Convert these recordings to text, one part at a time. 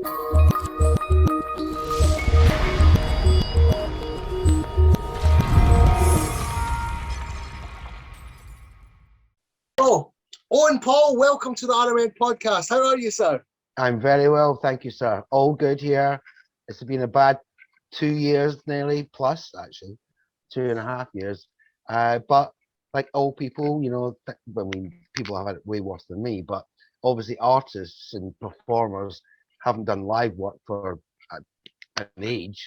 Oh, Owen Paul, welcome to the RMN Podcast. How are you, sir? I'm very well, thank you, sir. All good here. It's been a bad 2 years, nearly, plus, actually, 2.5 years. But like all people, people have had it way worse than me, but obviously artists and performers haven't done live work for an age.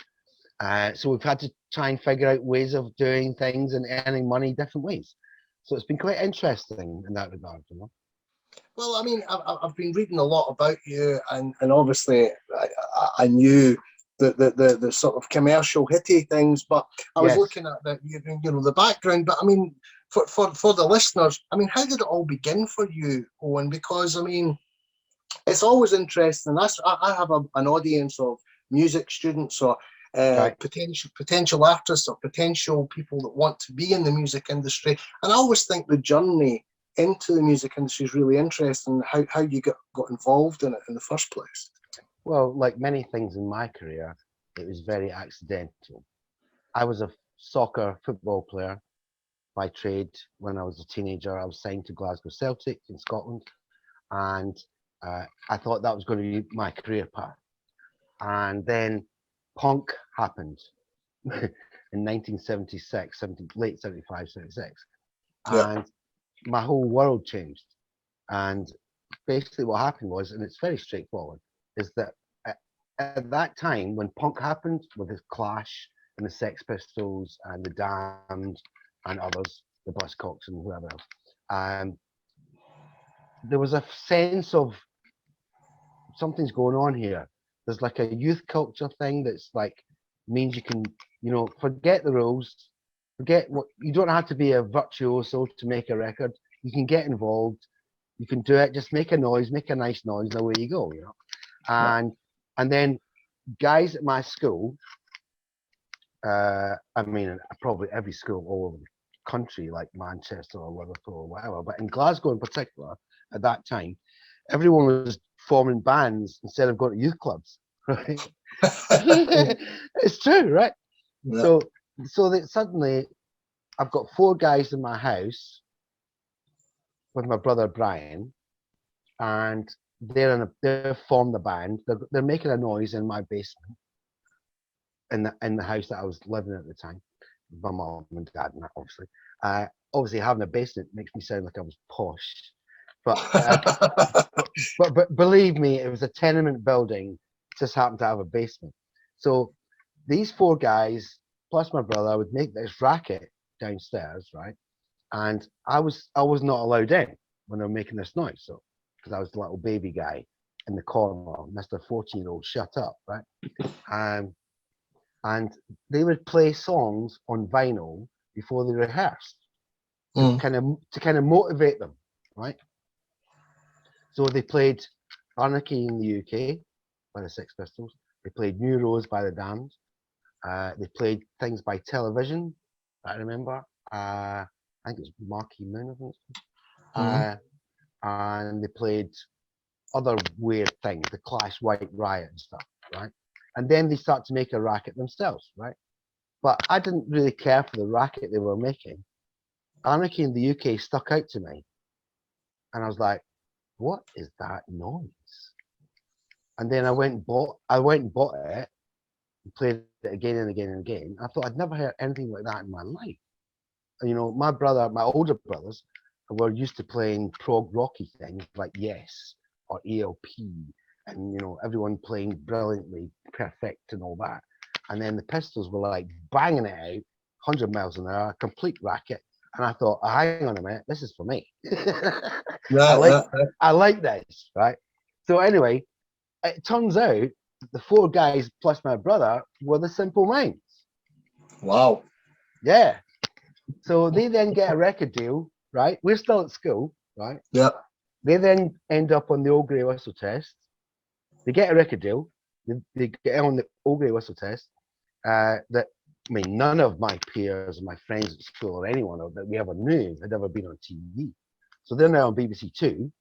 So we've had to try and figure out ways of doing things and earning money different ways. So it's been quite interesting in that regard. Well, I mean, I've been reading a lot about you, and obviously I knew the sort of commercial hitty things, but I was looking at the background. But I mean, for the listeners, I mean, how did it all begin for you, Owen? Because I mean, it's always interesting. I have an audience of music students or potential artists or potential people that want to be in the music industry, and I always think the journey into the music industry is really interesting. How you got involved in it in the first place. Well, like many things in my career, it was very accidental. I was a soccer football player by trade. When I was a teenager, I was signed to Glasgow Celtic in Scotland, and I thought that was going to be my career path. And then punk happened in 1976, late 75, 76. And my whole world changed. And basically what happened was, and it's very straightforward, is that at that time when punk happened with the Clash and the Sex Pistols and the Damned and others, the Buzzcocks and whoever else, there was a sense of something's going on here. There's like a youth culture thing that's like means you can, forget the rules, forget what you don't have to be a virtuoso to make a record. You can get involved, you can do it, just make a noise, make a nice noise, and away you go, And then guys at my school, I mean probably every school all over the country, like Manchester or Liverpool or whatever, but in Glasgow in particular, at that time, everyone was forming bands instead of going to youth clubs, right? It's true, right? Yeah. So that suddenly I've got 4 guys in my house with my brother Brian, and they're formed the band. They're making a noise in my basement in the house that I was living in at the time, with my mom and dad, and that obviously. Obviously having a basement makes me sound like I was posh. But believe me, it was a tenement building, just happened to have a basement. So these 4 guys plus my brother would make this racket downstairs, right? And I was not allowed in when they were making this noise, so because I was the little baby guy in the corner, Mr. 14-year-old, shut up, right? And they would play songs on vinyl before they rehearsed to kind of motivate them, right? So they played Anarchy in the UK by the Sex Pistols. They played New Rose by the Damned. They played things by Television, I remember. I think it's Marquee Moon, I think. And they played other weird things, the Clash, White Riot and stuff, right? And then they start to make a racket themselves, right? But I didn't really care for the racket they were making. Anarchy in the UK stuck out to me. And I was like, what is that noise? And then I went and bought it and played it again and again and again. I thought I'd never heard anything like that in my life. And, my older brothers were used to playing prog rocky things like Yes or ELP, and everyone playing brilliantly, perfect and all that. And then the Pistols were like banging it out, 100 miles an hour, complete racket. And I thought, hang on a minute, this is for me. I like this, right? So anyway, it turns out the 4 guys plus my brother were the Simple Minds. Wow. Yeah. So they then get a record deal, right? We're still at school, right? Yeah. They then end up on the Old Grey Whistle test. They get a record deal. They get on the Old Grey Whistle test. None of my peers, my friends at school, or anyone that we ever knew had ever been on TV. So they're now on BBC Two,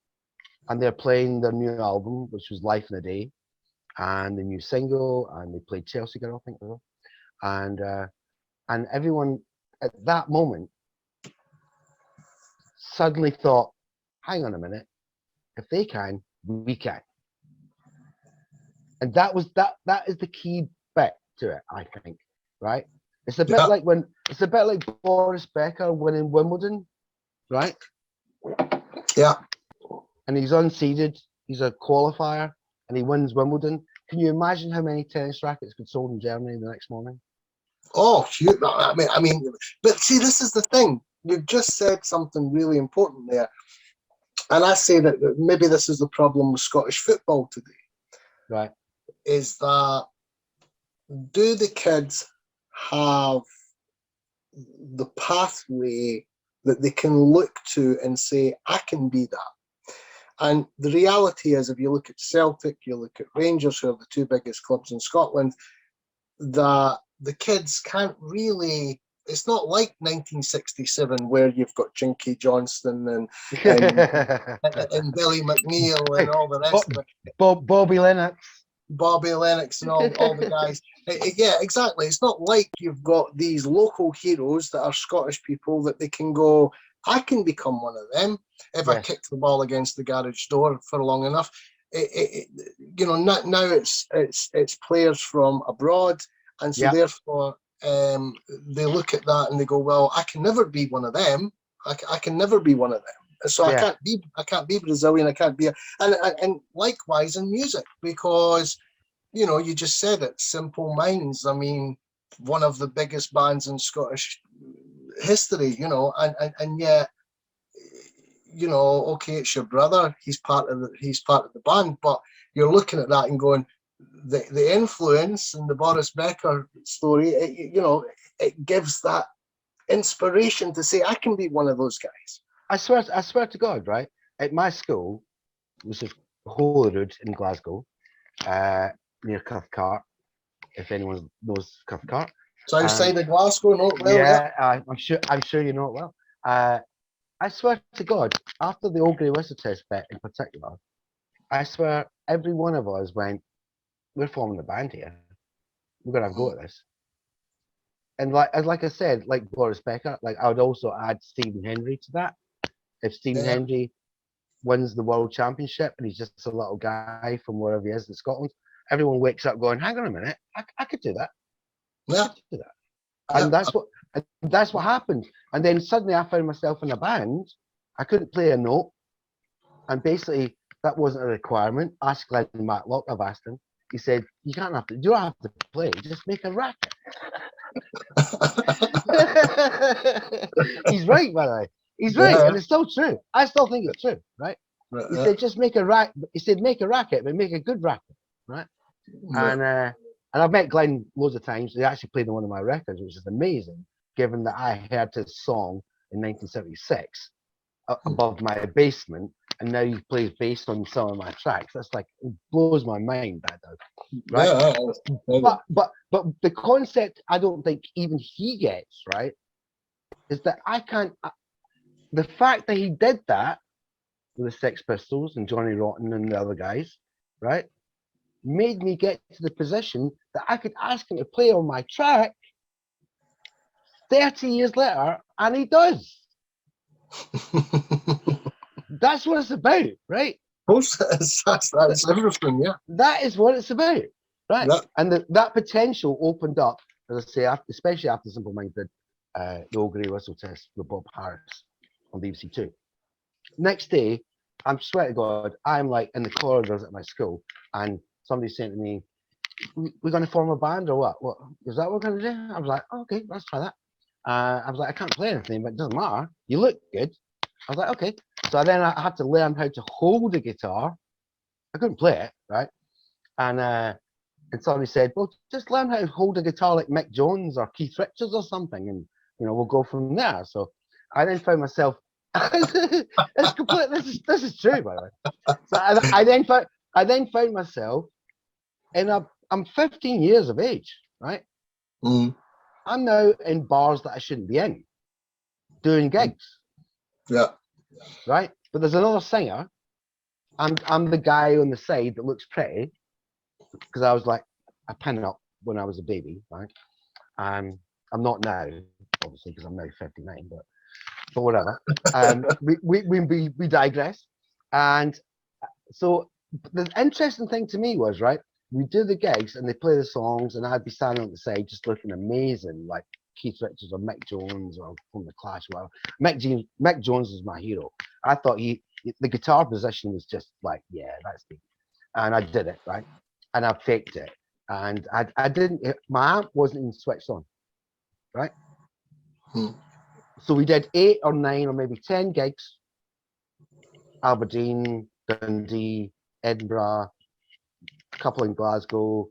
and they're playing their new album, which was Life in a Day. and the new single, and they played Chelsea Girl, I think it was, and everyone at that moment suddenly thought, hang on a minute, if they can, we can. And that is the key bit to it, I think, right? It's a bit like Boris Becker winning Wimbledon, right? Yeah. And he's unseeded, he's a qualifier, and he wins Wimbledon. Can you imagine how many tennis rackets got sold in Germany the next morning? Oh, shoot. I mean, but see, this is the thing. You've just said something really important there. And I say that maybe this is the problem with Scottish football today. Right. Is that, do the kids have the pathway that they can look to and say, I can be that? And the reality is, if you look at Celtic, you look at Rangers, who are the two biggest clubs in Scotland, that the kids can't really. It's not like 1967 where you've got Jinky Johnston and Billy McNeil and all the rest of it. Bobby Lennox and all the guys. Yeah, exactly. It's not like you've got these local heroes that are Scottish people that they can go, I can become one of them if I kick the ball against the garage door for long enough. Now it's players from abroad, and so therefore they look at that and they go, well, I can never be one of them. I can never be one of them. So I can't be Brazilian. I can't be and likewise in music, because you just said it, Simple Minds. I mean, one of the biggest bands in Scottish history, and yet, okay, it's your brother, he's part of the band, but you're looking at that and going, the influence in the Boris Becker story, it gives that inspiration to say, I can be one of those guys. I swear to God, right? At my school, which is Holyrood in Glasgow, near Cathcart, if anyone knows Cathcart. South side of Glasgow, no? Well, yeah, I'm sure you know it well. I swear to God, after the Old Grey Whistle Test bet in particular, I swear every one of us went, we're forming a band here. We're gonna have a go at this. And like I said, like Boris Becker, like I would also add Stephen Hendry to that. If Stephen Hendry wins the World Championship and he's just a little guy from wherever he is in Scotland, everyone wakes up going, hang on a minute, I could do that. Yeah. I could do that. And that's what happened. And then suddenly I found myself in a band. I couldn't play a note. And basically that wasn't a requirement. Ask Glenn Matlock, I've asked him. He said, you don't have to play, just make a racket. He's right, by the way. He's right, and it's still true. I still think it's true, right? He said, just make a racket. He said, make a racket, but make a good racket, right? Yeah. And I've met Glenn loads of times. He actually played on one of my records, which is amazing, given that I heard his song in 1976 above my basement, and now he plays bass on some of my tracks. That's like, it blows my mind, that does. Right? Yeah. But the concept I don't think even he gets, right, is that I can't. The fact that he did that with the Sex Pistols and Johnny Rotten and the other guys, right, made me get to the position that I could ask him to play on my track 30 years later, and he does. That's what it's about, right? Of course, that's everything, yeah. That is what it's about, right? Yeah. And that potential opened up, as I say, especially after Simple Minds did the Old Grey Whistle Test with Bob Harris on BBC Two. Next day, I'm swear to God, I'm like in the corridors at my school, and somebody's saying to me, "We're going to form a band or what? What is that? What we're going to do?" I was like, "Okay, let's try that." I was like, "I can't play anything, but it doesn't matter. You look good." I was like, "Okay." So then I had to learn how to hold a guitar. I couldn't play it, right? And somebody said, "Well, just learn how to hold a guitar like Mick Jones or Keith Richards or something, and we'll go from there." So I then found myself. It's complete. This is true, by the way. So I then found myself I'm 15 years of age, right? Mm. I'm now in bars that I shouldn't be in, doing gigs. Yeah. Right? But there's another singer. I'm the guy on the side that looks pretty, because I was like a pin-up when I was a baby, right? I'm not now, obviously, because I'm now 59, but whatever. We digress. And so the interesting thing to me was, right, we do the gigs and they play the songs and I'd be standing on the side just looking amazing, like Keith Richards or Mick Jones or from the Clash, whatever. Mick Jones is my hero. I thought the guitar position was just like, yeah, that's me. And I did it, right? And I faked it. And I didn't, my amp wasn't even switched on, right? So we did 8 or 9 or maybe 10 gigs. Aberdeen, Dundee, Edinburgh, a couple in Glasgow,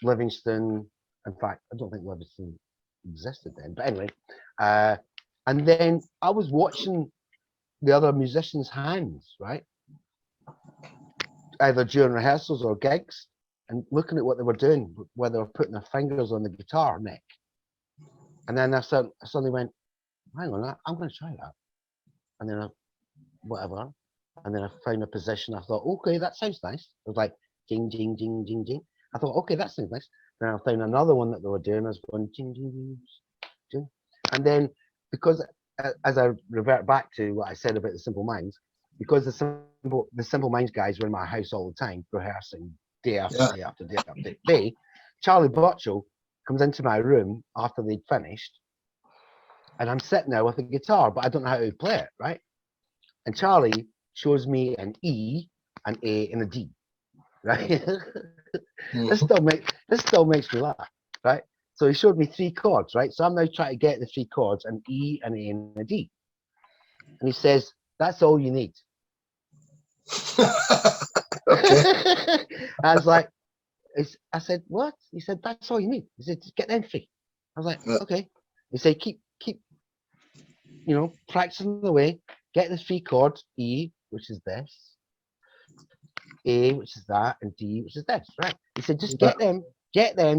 Livingston. In fact, I don't think Livingston existed then. But anyway, and then I was watching the other musicians' hands, right? Either during rehearsals or gigs, and looking at what they were doing, where they were putting their fingers on the guitar neck. And then I suddenly went, hang on, I'm going to try that. And then whatever. And then I found a position. I thought, okay, that sounds nice. It was like jing, jing, jing, jing, jing. I thought, okay, that sounds nice. Then I found another one that they were doing. I was going jing, jing, jing, jing. And then because as I revert back to what I said about the Simple Minds, because the Simple Minds guys were in my house all the time, rehearsing day after day after day after day, Charlie Butchell comes into my room after they'd finished, and I'm sitting there with a guitar, but I don't know how to play it, right? And Charlie shows me an E, an A, and a D, right? This still makes me laugh, right? So he showed me 3 chords, right? So I'm now trying to get the 3 chords, an E, an A, and a D. And he says, that's all you need. I was like, I said, what? He said, that's all you need. He said, just get them 3. I was like, okay. He said, keep, practicing the way, get the 3 chords, E, which is this, A, which is that, and D, which is this, right? He said, just get them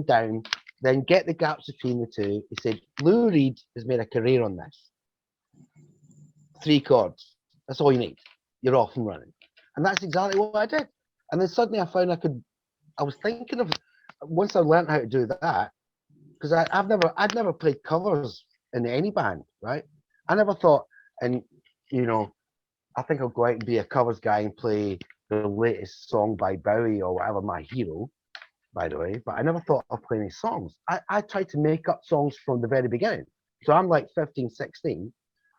down, then get the gaps between the 2. He said, Lou Reed has made a career on this. 3 chords. That's all you need. You're off and running. And that's exactly what I did. And then suddenly I found I was thinking of, once I learned how to do that, because I'd never played covers in any band, right? I never thought, and I think I'll go out and be a covers guy and play the latest song by Bowie or whatever, my hero, by the way, but I never thought of playing any songs. I tried to make up songs from the very beginning. So I'm like 15, 16,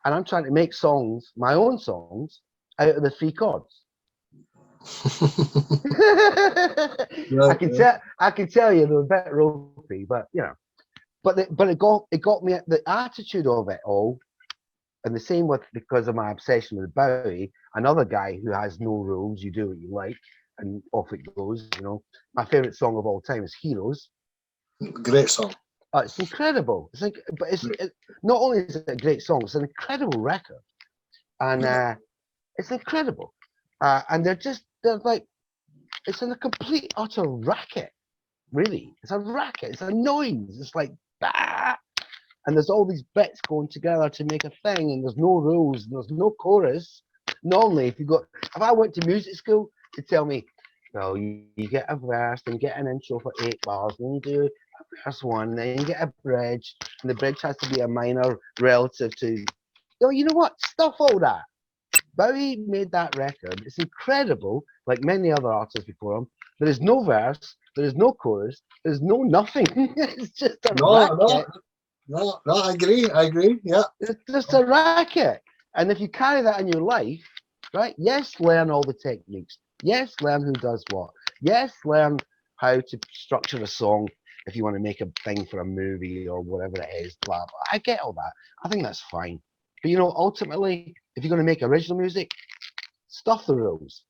and I'm trying to make songs, my own songs, out of the 3 chords. I can tell you they're a bit ropey, but but it got me the attitude of it all, and the same because of my obsession with Bowie, another guy who has no rules. You do what you like, and off it goes. My favorite song of all time is Heroes. Great song. It's incredible. Not only is it a great song, it's an incredible record, and it's incredible. And they're like, it's in a complete utter racket, really. It's a racket. It's a noise. It's like, bah! And there's all these bits going together to make a thing, and there's no rules, and there's no chorus. Normally, if I went to music school, to tell me, well, you get a verse, then you get an intro for 8 bars, then you do a verse 1, then you get a bridge, and the bridge has to be a minor relative to, you know what? Stuff all that. Bowie made that record. It's incredible, like many other artists before him. There is no verse, there is no chorus, there's no nothing. It's just a racket. No, I agree, yeah. It's just a racket. And if you carry that in your life, right, yes, learn all the techniques. Yes, learn who does what. Yes, learn how to structure a song if you want to make a thing for a movie or whatever it is, blah, blah. I get all that. I think that's fine. But ultimately, if you're going to make original music, stuff the rules.